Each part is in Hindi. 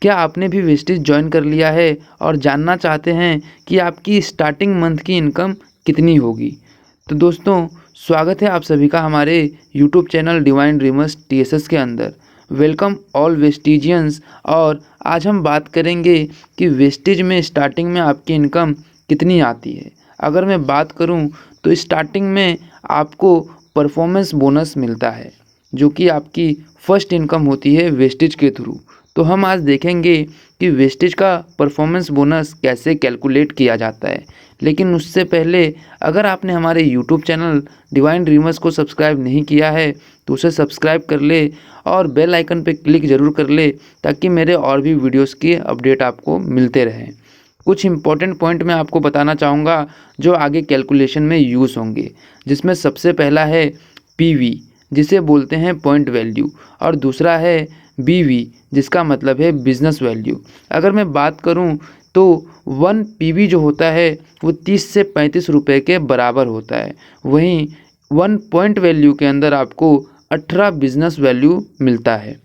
क्या आपने भी वेस्टेज ज्वाइन कर लिया है और जानना चाहते हैं कि आपकी स्टार्टिंग मंथ की इनकम कितनी होगी? तो दोस्तों, स्वागत है आप सभी का हमारे YouTube channel divine dreamers TSS के अंदर। Welcome all Vestigians. और आज हम बात करेंगे कि वेस्टेज में स्टार्टिंग में आपकी इनकम कितनी आती है। अगर मैं बात करूं तो स्टार्टिंग में आपको परफॉर्मेंस बोनस मिलता है, जो कि आपकी फर्स्ट इनकम होती है वेस्टेज के थ्रू। तो हम आज देखेंगे कि वेस्टेज का परफॉर्मेंस बोनस कैसे कैलकुलेट किया जाता है। लेकिन उससे पहले अगर आपने हमारे यूट्यूब चैनल डिवाइन ड्रीमर्स को सब्सक्राइब नहीं किया है तो उसे सब्सक्राइब कर ले और बेल आइकन पर क्लिक ज़रूर कर ले, ताकि मेरे और भी वीडियोस की अपडेट आपको मिलते रहें। कुछ इंपॉर्टेंट पॉइंट मैं आपको बताना चाहूँगा जो आगे कैलकुलेशन में यूज़ होंगे, जिसमें सबसे पहला है पीवी, जिसे बोलते हैं पॉइंट वैल्यू, और दूसरा है बीवी, जिसका मतलब है बिज़नेस वैल्यू। अगर मैं बात करूं तो 1 पीवी जो होता है वो 30 से 35 रुपये के बराबर होता है। वहीं 1 पॉइंट वैल्यू के अंदर आपको 18 बिज़नेस वैल्यू मिलता है।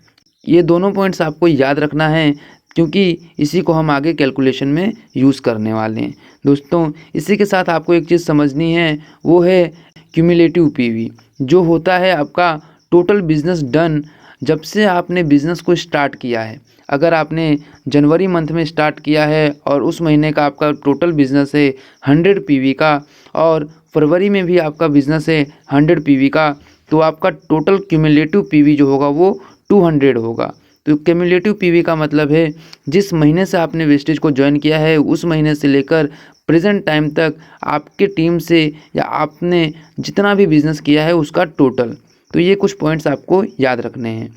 ये दोनों पॉइंट्स आपको याद रखना है, क्योंकि इसी को हम आगे कैलकुलेशन में यूज़ करने वाले हैं। दोस्तों, इसी के साथ आपको एक चीज़ समझनी है, वो है क्यूमुलेटिव पीवी, जो होता है आपका टोटल बिज़नेस डन जब से आपने बिज़नेस को स्टार्ट किया है। अगर आपने जनवरी मंथ में स्टार्ट किया है और उस महीने का आपका टोटल बिज़नेस है 100 पीवी का, और फरवरी में भी आपका बिज़नेस है 100 पीवी का, तो आपका टोटल क्यूमुलेटिव पीवी जो होगा वो 200 होगा। तो क्यूमुलेटिव पीवी का मतलब है जिस महीने से आपने वेस्टेज को ज्वाइन किया है उस महीने से लेकर प्रेजेंट टाइम तक आपके टीम से या आपने जितना भी बिज़नेस किया है उसका टोटल। तो ये कुछ पॉइंट्स आपको याद रखने हैं।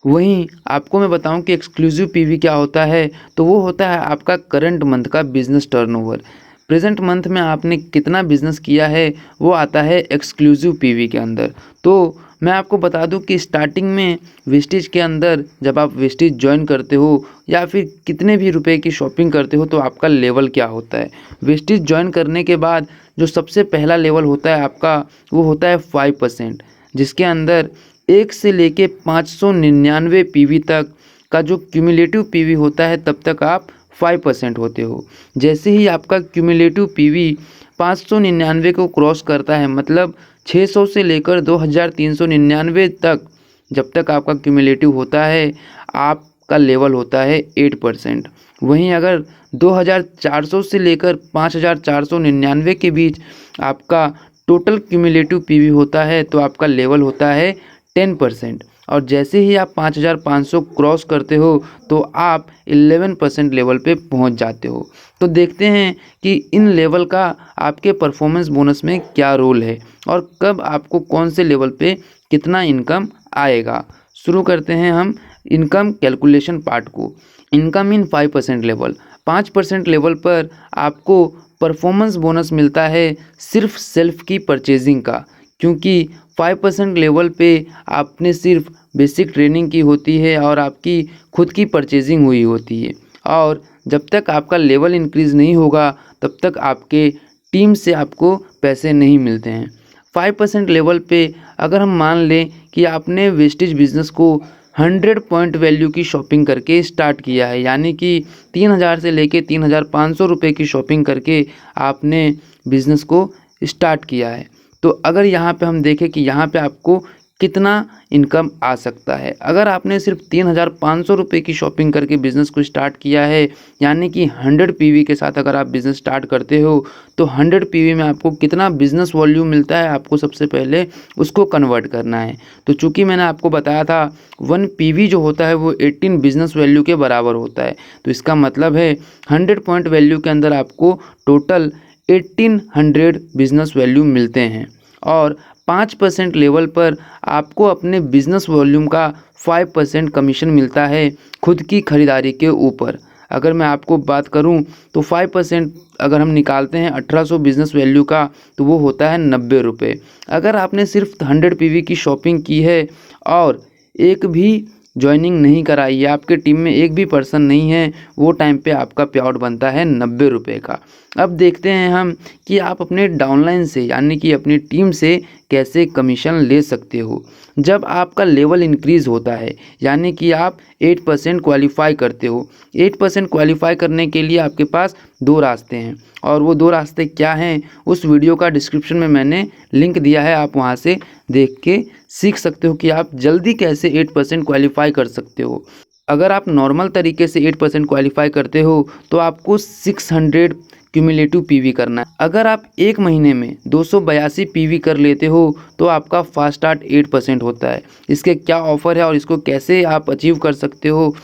वहीं आपको मैं बताऊं कि एक्सक्लूसिव पीवी क्या होता है, तो वो होता है आपका करंट मंथ का बिज़नेस टर्नओवर। प्रेजेंट मंथ में आपने कितना बिज़नेस किया है वो आता है एक्सक्लूसिव पीवी के अंदर। तो मैं आपको बता दूं कि स्टार्टिंग में वेस्टेज के अंदर जब आप वेस्टेज ज्वाइन करते हो या फिर कितने भी रुपए की शॉपिंग करते हो तो आपका लेवल क्या होता है। वेस्टेज ज्वाइन करने के बाद जो सबसे पहला लेवल होता है आपका, वो होता है 5%, जिसके अंदर 1 से लेके 599 पीवी तक का जो क्यूमुलेटिव पीवी होता है तब तक आप 5% होते हो। जैसे ही आपका क्यूमुलेटिव पीवी 599 को क्रॉस करता है, मतलब 600 से लेकर 2399 तक जब तक आपका क्यूमुलेटिव होता है, आपका लेवल होता है 8%। वहीं अगर 2400 से लेकर 5499 के बीच आपका टोटल क्यूमुलेटिव पीवी होता है तो आपका लेवल होता है 10%। और जैसे ही आप 5500 क्रॉस करते हो तो आप 11% लेवल पे पहुंच जाते हो। तो देखते हैं कि इन लेवल का आपके परफॉर्मेंस बोनस में क्या रोल है और कब आपको कौन से लेवल पे कितना इनकम आएगा। शुरू करते हैं हम इनकम कैलकुलेशन पार्ट को। इनकम इन 5% लेवल, 5% लेवल पर आपको परफॉर्मेंस बोनस मिलता है सिर्फ सेल्फ की परचेजिंग का, क्योंकि 5% लेवल पे आपने सिर्फ बेसिक ट्रेनिंग की होती है और आपकी खुद की परचेजिंग हुई होती है। और जब तक आपका लेवल इंक्रीज़ नहीं होगा तब तक आपके टीम से आपको पैसे नहीं मिलते हैं। 5% लेवल पे अगर हम मान लें कि आपने वेस्टेज बिज़नेस को 100 पॉइंट वैल्यू की शॉपिंग करके स्टार्ट किया है, यानी कि 3000 से लेके 3500 रुपये की शॉपिंग करके आपने बिज़नेस को स्टार्ट किया है। तो अगर यहाँ पे हम देखें कि यहाँ पे आपको कितना इनकम आ सकता है। अगर आपने सिर्फ 3500 रुपये की शॉपिंग करके बिज़नेस को स्टार्ट किया है, यानी कि 100 पीवी के साथ अगर आप बिज़नेस स्टार्ट करते हो तो 100 पीवी में आपको कितना बिज़नेस वॉल्यूम मिलता है, आपको सबसे पहले उसको कन्वर्ट करना है। तो चूँकि मैंने आपको बताया था 1 पीवी जो होता है वो 18 बिज़नेस वैल्यू के बराबर होता है। तो इसका मतलब है 100 पॉइंट वैल्यू के अंदर आपको टोटल 1800 बिज़नेस वैल्यू मिलते हैं। और 5% लेवल पर आपको अपने बिज़नेस वॉल्यूम का 5% कमीशन मिलता है खुद की खरीदारी के ऊपर। अगर मैं आपको बात करूं तो 5% अगर हम निकालते हैं 1800 बिज़नेस वैल्यू का तो वो होता है 90 रुपये। अगर आपने सिर्फ 100 पीवी की शॉपिंग की है और एक भी ज्वाइनिंग नहीं कराई है, आपके टीम में एक भी पर्सन नहीं है, वो टाइम पे आपका पे आउट बनता है 90 रुपये का। अब देखते हैं हम कि आप अपने डाउनलाइन से यानी कि अपनी टीम से कैसे कमीशन ले सकते हो। जब आपका लेवल इंक्रीज़ होता है यानी कि आप 8% क्वालिफाई करते हो, 8% क्वालिफाई करने के लिए आपके पास 2 रास्ते हैं, और वो 2 रास्ते क्या हैं उस वीडियो का डिस्क्रिप्शन में मैंने लिंक दिया है, आप वहाँ से देख के सीख सकते हो कि आप जल्दी कैसे 8% क्वालिफाई कर सकते हो। अगर आप नॉर्मल तरीके से 8% क्वालिफाई करते हो तो आपको 600 क्यूमुलेटिव पीवी करना है। अगर आप एक महीने में 282 पीवी कर लेते हो तो आपका फास्ट स्टार्ट 8% होता है। इसके क्या ऑफ़र है और इसको कैसे आप अचीव कर सकते हो,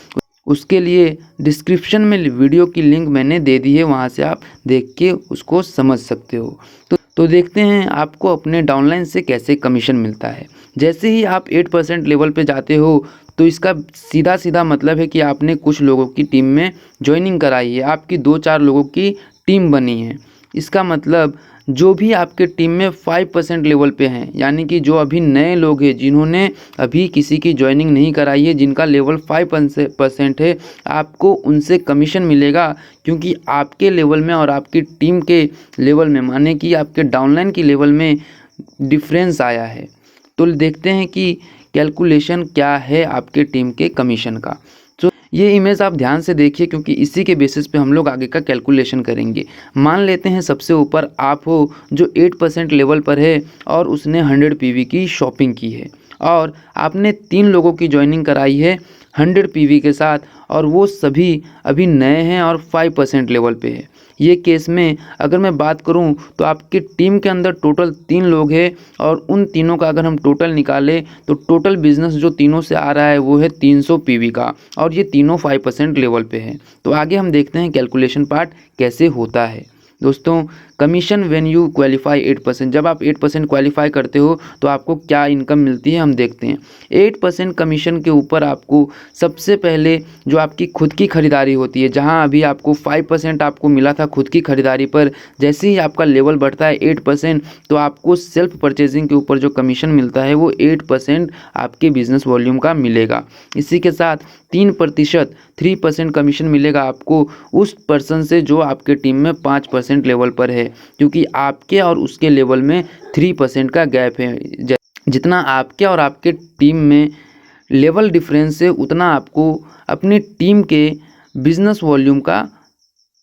उसके लिए डिस्क्रिप्शन में वीडियो की लिंक मैंने दे दी है, वहाँ से आप देख के उसको समझ सकते हो। तो देखते हैं आपको अपने डाउनलाइन से कैसे कमीशन मिलता है। जैसे ही आप 8% लेवल पे जाते हो तो इसका सीधा सीधा मतलब है कि आपने कुछ लोगों की टीम में ज्वाइनिंग कराई है, आपकी 2-4 लोगों की टीम बनी है। इसका मतलब जो भी आपके टीम में 5% लेवल पे हैं, यानी कि जो अभी नए लोग हैं जिन्होंने अभी किसी की ज्वाइनिंग नहीं कराई है, जिनका लेवल 5% है, आपको उनसे कमीशन मिलेगा, क्योंकि आपके लेवल में और आपकी टीम के लेवल में, माने कि आपके डाउनलाइन की लेवल में डिफरेंस आया है। तो देखते हैं कि कैलकुलेशन क्या है आपके टीम के कमीशन का। तो ये इमेज आप ध्यान से देखिए, क्योंकि इसी के बेसिस पे हम लोग आगे का कैलकुलेशन करेंगे। मान लेते हैं सबसे ऊपर आप हो जो 8% लेवल पर है और उसने 100 पीवी की शॉपिंग की है, और आपने 3 लोगों की ज्वाइनिंग कराई है 100 पीवी के साथ, और वो सभी अभी नए हैं और 5% लेवल पे है। ये केस में अगर मैं बात करूं तो आपकी टीम के अंदर टोटल 3 लोग हैं, और उन तीनों का अगर हम टोटल निकालें तो टोटल बिजनेस जो तीनों से आ रहा है वो है 300 पीवी का, और ये तीनों 5% लेवल पे है। तो आगे हम देखते हैं कैलकुलेशन पार्ट कैसे होता है। दोस्तों, कमीशन व्हेन यू क्वालिफाई 8%, जब आप 8% क्वालिफाई करते हो तो आपको क्या इनकम मिलती है हम देखते हैं। 8% कमीशन के ऊपर आपको सबसे पहले जो आपकी खुद की खरीदारी होती है, जहां अभी आपको 5% आपको मिला था खुद की खरीदारी पर, जैसे ही आपका लेवल बढ़ता है 8%, तो आपको सेल्फ परचेजिंग के ऊपर जो कमीशन मिलता है वो 8% आपके बिजनेस वॉल्यूम का मिलेगा। इसी के साथ 3% 3% कमीशन मिलेगा आपको उस पर्सन से जो आपके टीम में 5% लेवल पर है, क्योंकि आपके और उसके लेवल में 3% का गैप है। जितना आपके और आपके टीम में लेवल डिफरेंस है, उतना आपको अपनी टीम के बिजनेस वॉल्यूम का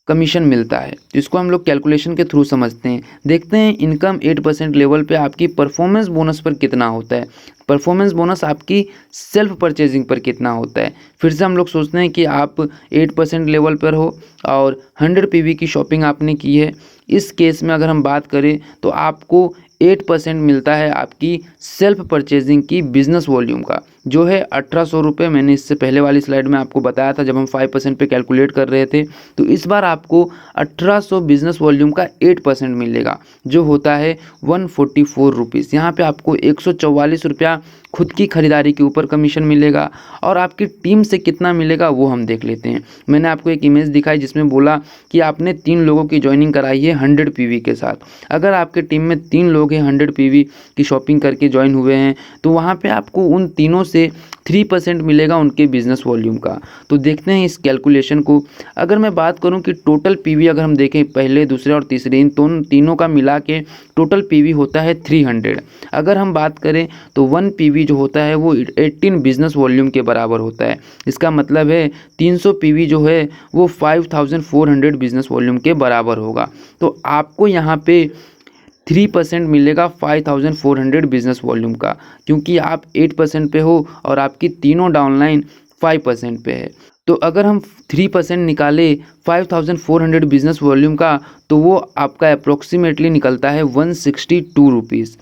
कमीशन मिलता है। तो इसको हम लोग कैलकुलेशन के थ्रू समझते हैं। देखते हैं इनकम 8% लेवल पे आपकी परफॉर्मेंस बोनस पर कितना होता है। परफॉर्मेंस बोनस आपकी सेल्फ परचेजिंग पर कितना होता है। फिर से हम लोग सोचते हैं कि आप 8% लेवल पर हो और 100 पीवी की शॉपिंग आपने की है। इस केस में अगर हम बात करें तो आपको 8% मिलता है आपकी सेल्फ परचेजिंग की बिजनेस वॉल्यूम का, जो है 1800 रुपये। मैंने इससे पहले वाली स्लाइड में आपको बताया था जब हम 5% पे कैलकुलेट कर रहे थे। तो इस बार आपको 1800 बिजनेस वॉल्यूम का 8% मिलेगा, जो होता है 144 रुपीज़। यहाँ पर आपको 144 रुपया खुद की खरीदारी के ऊपर कमीशन मिलेगा, और आपकी टीम से कितना मिलेगा वो हम देख लेते हैं। मैंने आपको एक इमेज दिखाई जिसमें बोला कि आपने 3 लोगों की ज्वाइनिंग कराई है 100 पीवी के साथ। अगर आपके टीम में 3 लोग हैं 100 पीवी की शॉपिंग करके ज्वाइन हुए हैं, तो वहाँ पे आपको उन तीनों से 3% मिलेगा उनके बिजनेस वॉल्यूम का। तो देखते हैं इस कैलकुलेशन को। अगर मैं बात करूं कि टोटल पीवी अगर हम देखें पहले, दूसरे और तीसरे, इन तीनों का मिला के टोटल पीवी होता है 300। अगर हम बात करें तो 1 पीवी जो होता है वो 18 बिजनेस वॉल्यूम के बराबर होता है। इसका मतलब है 300 पीवी जो है वो 5400 बिजनेस वॉल्यूम के बराबर होगा। तो आपको यहाँ पे 3% मिलेगा 5400 बिजनेस वॉल्यूम का, क्योंकि आप 8% पे हो और आपकी तीनों डाउनलाइन 5% पे है। तो अगर हम 3% निकाले 5400 बिजनेस वॉल्यूम का, तो वो आपका अप्रोक्सीमेटली निकलता है 162 रुपीज़।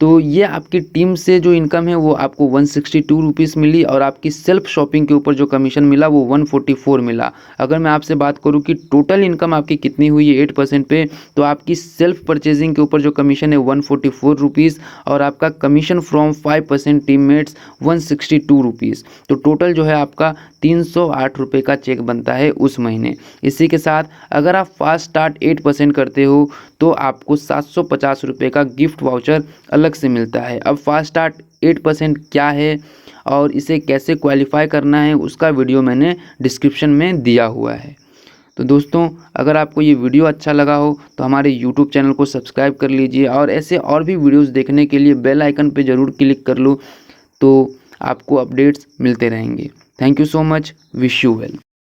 तो ये आपकी टीम से जो इनकम है वो आपको 162 रुपीज़ मिली, और आपकी सेल्फ शॉपिंग के ऊपर जो कमीशन मिला वो 144 मिला। अगर मैं आपसे बात करूं कि टोटल इनकम आपकी कितनी हुई है 8% पे, तो आपकी सेल्फ परचेजिंग के ऊपर जो कमीशन है 144 रुपीज़, और आपका कमीशन फ्रॉम 5% टीममेट्स 162 रुपीज़। तो टोटल जो है आपका 308 रुपये का चेक बनता है उस महीने। इसी के साथ अगर आप फास्ट स्टार्ट 8% करते हो तो आपको 750 रुपये का गिफ्ट वाउचर अलग से मिलता है। अब फास्ट स्टार्ट 8% क्या है और इसे कैसे क्वालिफाई करना है उसका वीडियो मैंने डिस्क्रिप्शन में दिया हुआ है। तो दोस्तों, अगर आपको ये वीडियो अच्छा लगा हो तो हमारे यूट्यूब चैनल को सब्सक्राइब कर लीजिए और ऐसे और भी वीडियोस देखने के लिए बेल आइकन पे ज़रूर क्लिक कर लो, तो आपको अपडेट्स मिलते रहेंगे। Thank you so much. Wish you well.